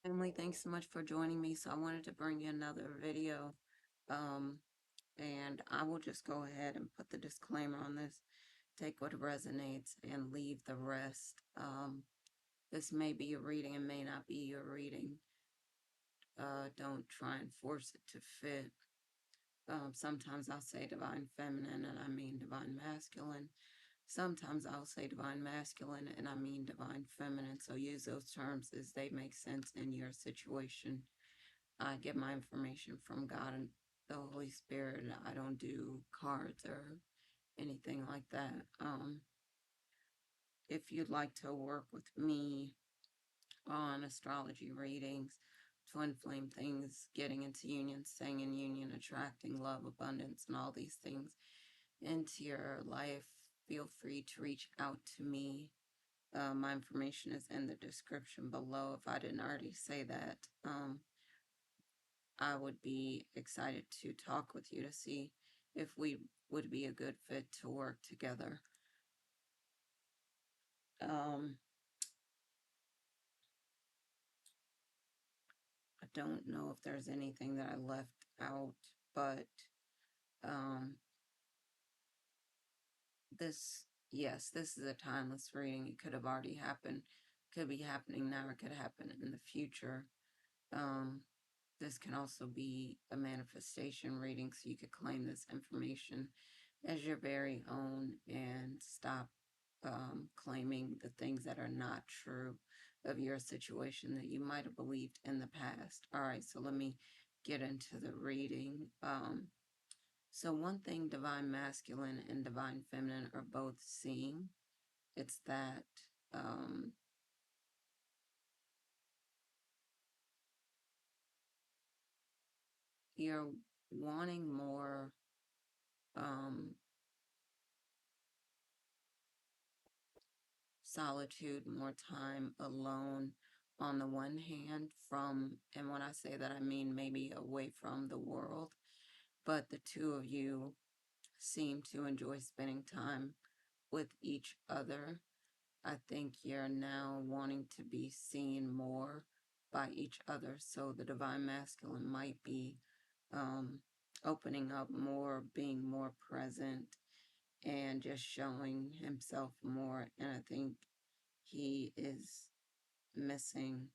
Emily, thanks so much for joining me. So I wanted to bring you another video, um, and I will just go ahead and put the disclaimer on this. Take what resonates and leave the rest. This may be your reading and may not be your reading. Don't try and force it to fit. Sometimes I'll say divine feminine and I mean divine masculine. Sometimes I'll say divine masculine and I mean divine feminine. So use those terms as they make sense in your situation. I get my information from God and the Holy Spirit. I don't do cards or anything like that. If you'd like to work with me on astrology readings, twin flame things, getting into union, staying in union, attracting love, abundance, and all these things into your life, feel free to reach out to me. My information is in the description below if I didn't already say that. I would be excited to talk with you to see if we would be a good fit to work together. Um, I don't know if there's anything that I left out, but um, yes, this is a timeless reading. It could have already happened, could be happening now, or could happen in the future. Um, this can also be a manifestation reading, so you could claim this information as your very own and stop claiming the things that are not true of your situation that you might have believed in the past. All right, so let me get into the reading. So one thing divine masculine and divine feminine are both seeing, it's that um, you're wanting more um, solitude, more time alone on the one hand from, and when I say that, I mean maybe away from the world, but the two of you seem to enjoy spending time with each other. I think you're now wanting to be seen more by each other. So the divine masculine might be um, opening up more, being more present, and just showing himself more. And I think he is missing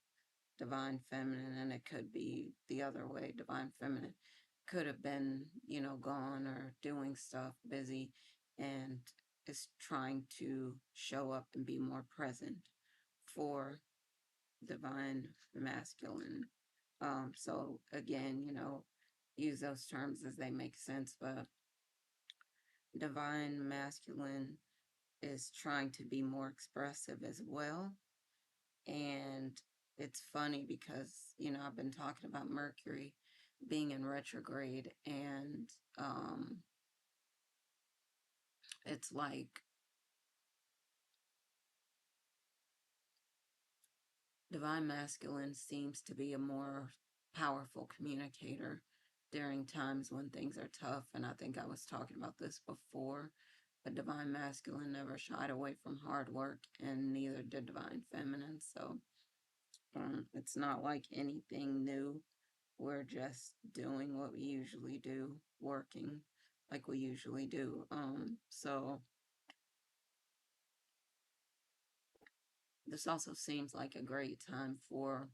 divine feminine, and it could be the other way. Divine feminine could have been, gone or doing stuff, busy, and is trying to show up and be more present for divine masculine. So again, use those terms as they make sense, but divine masculine is trying to be more expressive as well. And it's funny because, I've been talking about Mercury being in retrograde, and it's like divine masculine seems to be a more powerful communicator during times when things are tough. And I think I was talking about this before. But divine masculine never shied away from hard work, and neither did divine feminine. So it's not like anything new. We're just doing what we usually do, working like we usually do. So this also seems like a great time for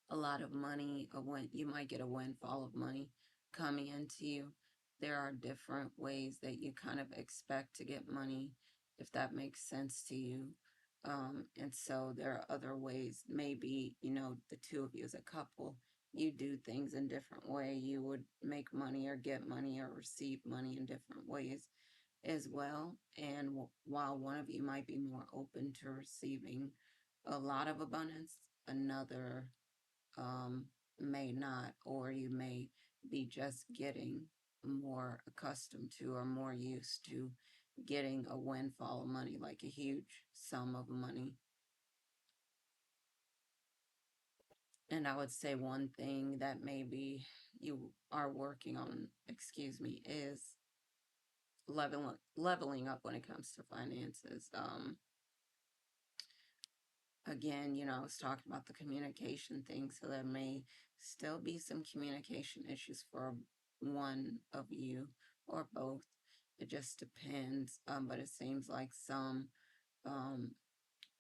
a lot of money. You might get a windfall of money coming into you. There are different ways that you kind of expect to get money, if that makes sense to you. And so there are other ways. Maybe, the two of you as a couple, you do things in different way. You would make money or get money or receive money in different ways as well. And while one of you might be more open to receiving a lot of abundance, another um, may not, or you may be just getting more accustomed to or more used to getting a windfall of money, like a huge sum of money. And I would say one thing that maybe you are working on, is leveling up when it comes to finances. again, I was talking about the communication thing, so there may still be some communication issues for one of you or both. It just depends. But it seems like some um,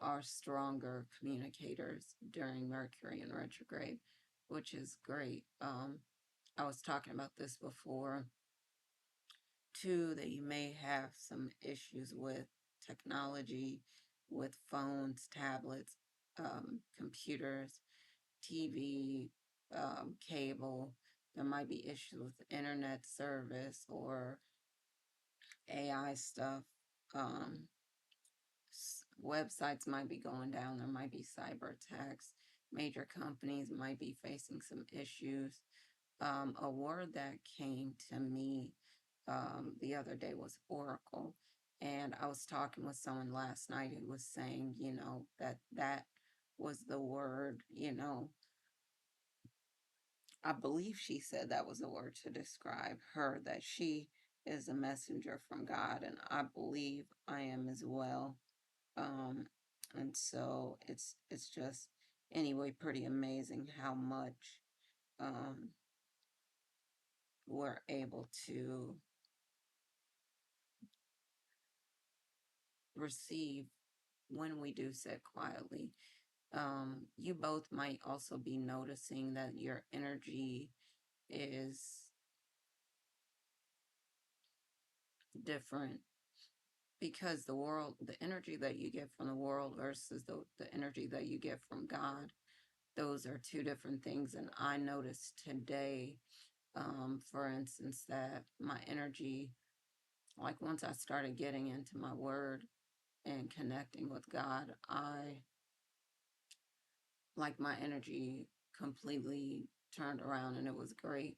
are stronger communicators during Mercury in retrograde, which is great. I was talking about this before too, that you may have some issues with technology, with phones, tablets, computers, TV, cable. There might be issues with internet service or AI stuff. Um, Websites might be going down. There might be cyber attacks. Major companies might be facing some issues. A word that came to me the other day was oracle. And I was talking with someone last night who was saying, that was the word, I believe she said that was a word to describe her, that she is a messenger from God, and I believe I am as well. Um, and so it's just anyway pretty amazing how much um we're able to receive when we do sit quietly. You both might also be noticing that your energy is different because the energy that you get from the world versus the energy that you get from God, those are two different things. And I noticed today, for instance, that my energy, like once I started getting into my word and connecting with God, my energy completely turned around and it was great.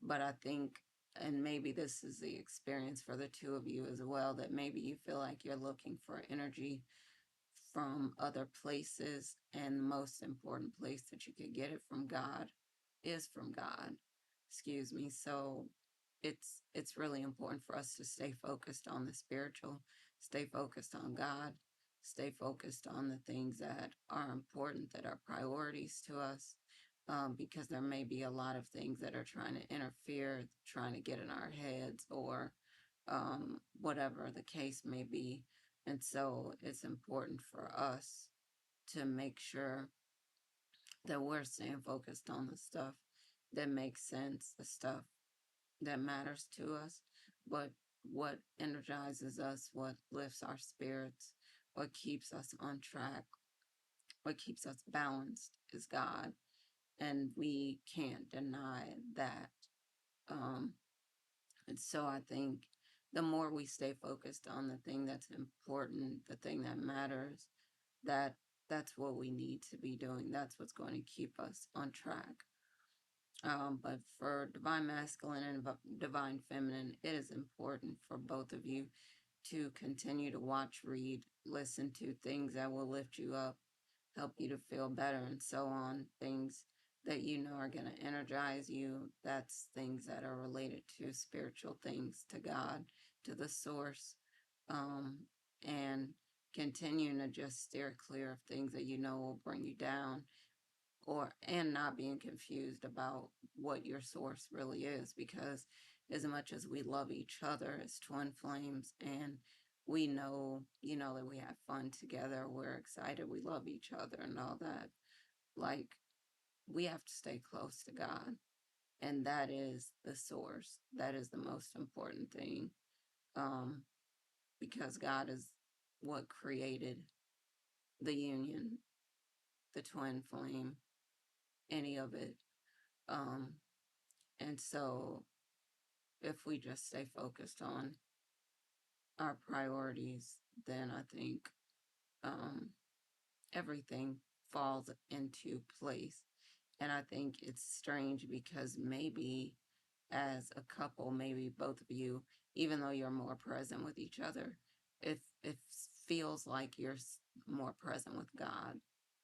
But I think, and maybe this is the experience for the two of you as well, that maybe you feel like you're looking for energy from other places, and the most important place that you could get it from God is from God. Excuse me. So it's really important for us to stay focused on the spiritual, stay focused on God, stay focused on the things that are important, that are priorities to us. Because there may be a lot of things that are trying to interfere, trying to get in our heads, or whatever the case may be. And so it's important for us to make sure that we're staying focused on the stuff that makes sense, the stuff that matters to us, but what energizes us, what lifts our spirits, what keeps us on track, what keeps us balanced is God. And we can't deny that. Um, and so I think the more we stay focused on the thing that's important, the thing that matters, that that's what we need to be doing. That's what's going to keep us on track. But for divine masculine and divine feminine, it is important for both of you to continue to watch, read, listen to things that will lift you up, help you to feel better, and so on. Things that you know are going to energize you. That's things that are related to spiritual things, to God, to the source, um, and continuing to just steer clear of things that you know will bring you down, and not being confused about what your source really is, because as much as we love each other as twin flames, and we know, that we have fun together, we're excited, we love each other and all that, like, we have to stay close to God, and that is the source. That is the most important thing, um because God is what created the union, the twin flame, any of it. um And so if we just stay focused on our priorities, then I think um, everything falls into place. And I think it's strange because maybe as a couple, maybe both of you, even though you're more present with each other, it feels like you're more present with God,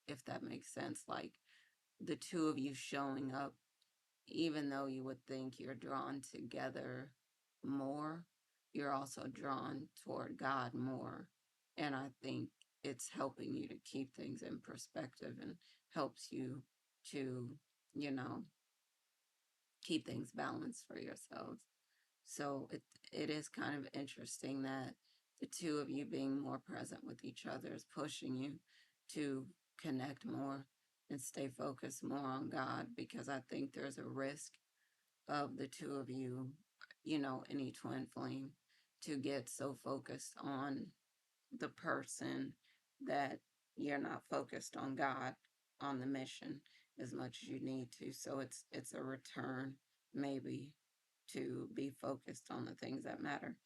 if that makes sense. Like the two of you showing up, even though you would think you're drawn together more, you're also drawn toward God more. And I think it's helping you to keep things in perspective and helps you to, you know, keep things balanced for yourselves. So it is kind of interesting that the two of you being more present with each other is pushing you to connect more and stay focused more on God, because I think there's a risk of the two of you, any twin flame, to get so focused on the person that you're not focused on God, on the mission as much as you need to. So it's a return maybe to be focused on the things that matter.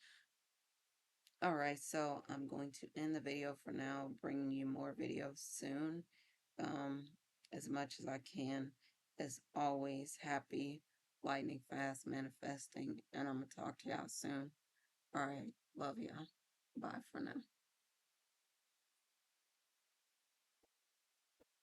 All right, so I'm going to end the video for now, bringing you more videos soon, um, as much as I can. As always, happy lightning fast manifesting, and I'm gonna talk to y'all soon. All right, love y'all. Bye for now.